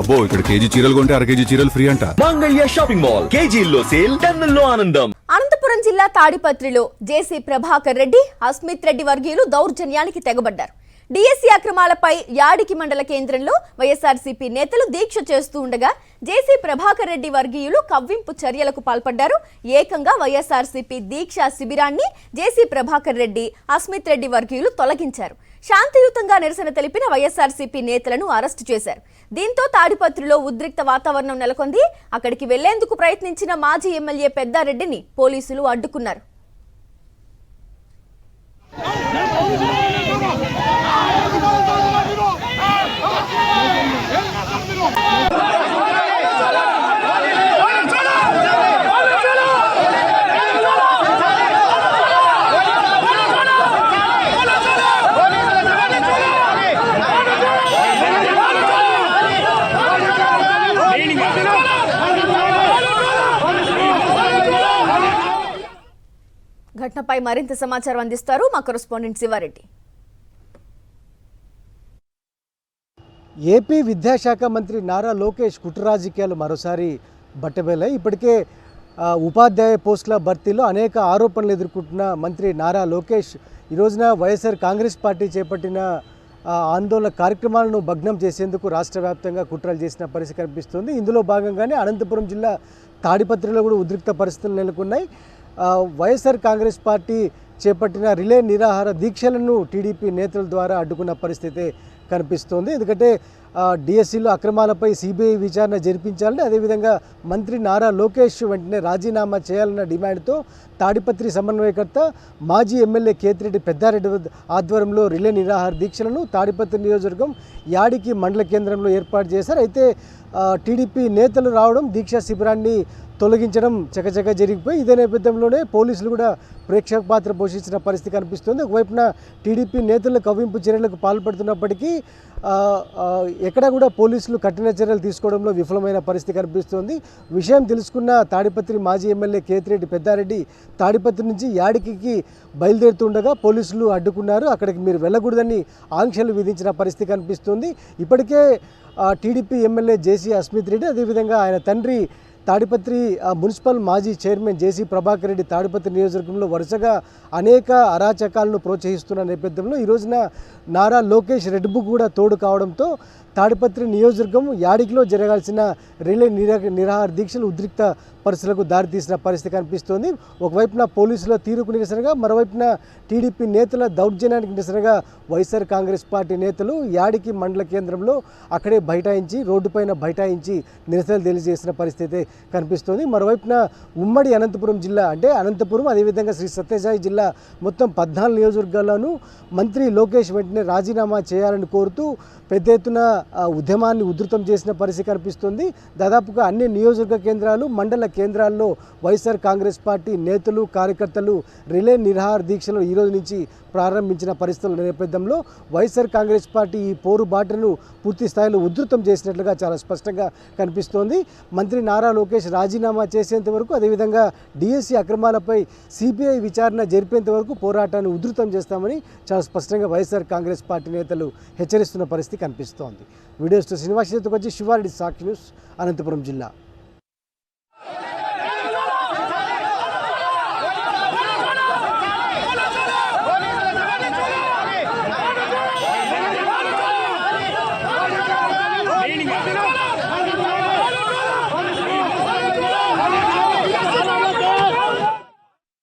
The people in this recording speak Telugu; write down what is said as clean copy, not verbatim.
అబ్బో ఇక్కడ కేజీ చీరలు కొంటే అర కేజీ చీరలు ఫ్రీ అంట. మంగళ్య షాపింగ్ మాల్ కేజీల్లో సేల్, టన్నుల్లో ఆనందం. అనంతపురం జిల్లా తాడిపత్రిలో జేసీ ప్రభాకర్ రెడ్డి, అస్మిత్ రెడ్డి వర్గీయులు దౌర్జన్యానికి తెగబడ్డారు. డిఎస్సీ అక్రమాలపై యాడికి మండల కేంద్రంలో వైఎస్ఆర్సీపీ నేతలు దీక్ష చేస్తూ ఉండగా జేసీ ప్రభాకర్ రెడ్డి వర్గీయులు కవ్వింపు చర్యలకు పాల్పడ్డారు. ఏకంగా వైఎస్ఆర్సీపీ దీక్షా శిబిరాన్ని జేసీ ప్రభాకర్ రెడ్డి, అస్మిత్ రెడ్డి వర్గీయులు తొలగించారు. శాంతియుతంగా నిరసన తెలిపిన వైఎస్ఆర్సీపీ నేతలను అరెస్టు చేశారు. దీంతో తాడిపత్రిలో ఉద్రిక్త వాతావరణం నెలకొంది. అక్కడికి వెళ్లేందుకు ప్రయత్నించిన మాజీ ఎమ్మెల్యే పెద్దారెడ్డిని పోలీసులు అడ్డుకున్నారు. ఘటనపై మరింత సమాచారం అందిస్తారు మా కరెస్పాండెంట్ శివారెడ్డి. ఏపీ విద్యాశాఖ మంత్రి నారా లోకేష్ కుట్ర రాజకీయాలు మరోసారి బట్టబయలాయి. ఇప్పటికే ఉపాధ్యాయ పోస్టుల భర్తీలో అనేక ఆరోపణలు ఎదుర్కొంటున్న మంత్రి నారా లోకేష్ ఈ రోజున వైఎస్ఆర్ కాంగ్రెస్ పార్టీ చేపట్టిన ఆందోళన కార్యక్రమాలను భగ్నం చేసేందుకు రాష్ట్ర వ్యాప్తంగా కుట్రలు చేసిన పరిస్థితి కనిపిస్తుంది. ఇందులో భాగంగానే అనంతపురం జిల్లా తాడిపత్రిలో కూడా ఉద్రిక్త పరిస్థితులు నెలకొన్నాయి. వైఎస్ఆర్ కాంగ్రెస్ పార్టీ చేపట్టిన రిలే నిరాహార దీక్షలను టీడీపీ నేతల ద్వారా అడ్డుకున్న పరిస్థితి కనిపిస్తోంది. ఎందుకంటే డిఎస్సీలో అక్రమాలపై సిబిఐ విచారణ జరిపించాలని, అదేవిధంగా మంత్రి నారా లోకేష్ వెంటనే రాజీనామా చేయాలన్న డిమాండ్తో తాడిపత్రి సమన్వయకర్త మాజీ ఎమ్మెల్యే కేతిరెడ్డి పెద్దారెడ్డి ఆధ్వర్యంలో రిలే నిరాహార దీక్షలను తాడిపత్రి నియోజకవర్గం యాడికి మండల కేంద్రంలో ఏర్పాటు చేశారు. అయితే టీడీపీ నేతలు రావడం, దీక్షా శిబిరాన్ని తొలగించడం చకచక జరిగిపోయి ఇదే నేపథ్యంలోనే పోలీసులు కూడా ప్రేక్షక పాత్ర పోషించిన పరిస్థితి కనిపిస్తుంది. ఒకవైపున టీడీపీ నేతలు కవ్వింపు చర్యలకు పాల్పడుతున్నప్పటికీ ఎక్కడా కూడా పోలీసులు కఠిన చర్యలు తీసుకోవడంలో విఫలమైన పరిస్థితి కనిపిస్తుంది. విషయం తెలుసుకున్న తాడిపత్రి మాజీ ఎమ్మెల్యే కేతిరెడ్డి పెద్దారెడ్డి తాడిపత్రి నుంచి యాడికి బయలుదేరుతుండగా పోలీసులు అడ్డుకున్నారు. అక్కడికి మీరు వెళ్ళకూడదని ఆంక్షలు విధించిన పరిస్థితి కనిపిస్తుంది. ఇప్పటికే టీడీపీ ఎమ్మెల్యే జేసీ అస్మిత్ రెడ్డి, అదేవిధంగా ఆయన తండ్రి తాడిపత్రి మున్సిపల్ మాజీ చైర్మన్ జేసీ ప్రభాకర్ రెడ్డి తాడిపత్రి నియోజకవర్గంలో వరుసగా అనేక అరాచకాలను ప్రోత్సహిస్తున్న నేపథ్యంలో ఈ రోజున నారా లోకేష్ రెడ్ బుక్ కూడా తోడు కావడంతో తాడిపత్రి నియోజకవర్గం యాడికిలో జరగాల్సిన రిలే నిరాహార దీక్షలు ఉద్రిక్త పరిస్థితులకు దారితీసిన పరిస్థితి కనిపిస్తోంది. ఒకవైపున పోలీసుల తీరుకు నిరసనగా, మరోవైపున టీడీపీ నేతల దౌర్జన్యానికి నిరసనగా వైఎస్ఆర్ కాంగ్రెస్ పార్టీ నేతలు యాడికి మండల కేంద్రంలో అక్కడే బైఠాయించి, రోడ్డుపైన బైఠాయించి నిరసనలు తెలియజేసిన పరిస్థితి కనిపిస్తోంది. మరోవైపున ఉమ్మడి అనంతపురం జిల్లా అంటే అనంతపురం, అదేవిధంగా శ్రీ సత్యసాయి జిల్లా మొత్తం 14 నియోజకవర్గాల్లోనూ మంత్రి లోకేష్ వెంటనే రాజీనామా చేయాలని కోరుతూ పెద్ద ఎత్తున ఉద్యమాన్ని ఉధృతం చేసిన పరిస్థితి కనిపిస్తుంది. దాదాపుగా అన్ని నియోజకవర్గ కేంద్రాలు, మండల కేంద్రాల్లో వైఎస్ఆర్ కాంగ్రెస్ పార్టీ నేతలు, కార్యకర్తలు రిలే నిరాహార దీక్షలు ఈ రోజు నుంచి ప్రారంభించిన పరిస్థితుల నేపథ్యంలో వైఎస్ఆర్ కాంగ్రెస్ పార్టీ ఈ పోరుబాటను పూర్తి స్థాయిలో ఉధృతం చేసినట్లుగా చాలా స్పష్టంగా కనిపిస్తోంది. మంత్రి నారా లోకేష్ రాజీనామా చేసేంత వరకు, అదేవిధంగా డిఎస్సీ అక్రమాలపై సిబిఐ విచారణ జరిపేంత వరకు పోరాటాన్ని ఉధృతం చేస్తామని చాలా స్పష్టంగా వైఎస్ఆర్ కాంగ్రెస్ పార్టీ నేతలు హెచ్చరిస్తున్న పరిస్థితి కనిపిస్తోంది. వీడియోస్తో శ్రీనివాస్ చేతికి వచ్చి శివారెడ్డి, సాక్షి న్యూస్, అనంతపురం జిల్లా.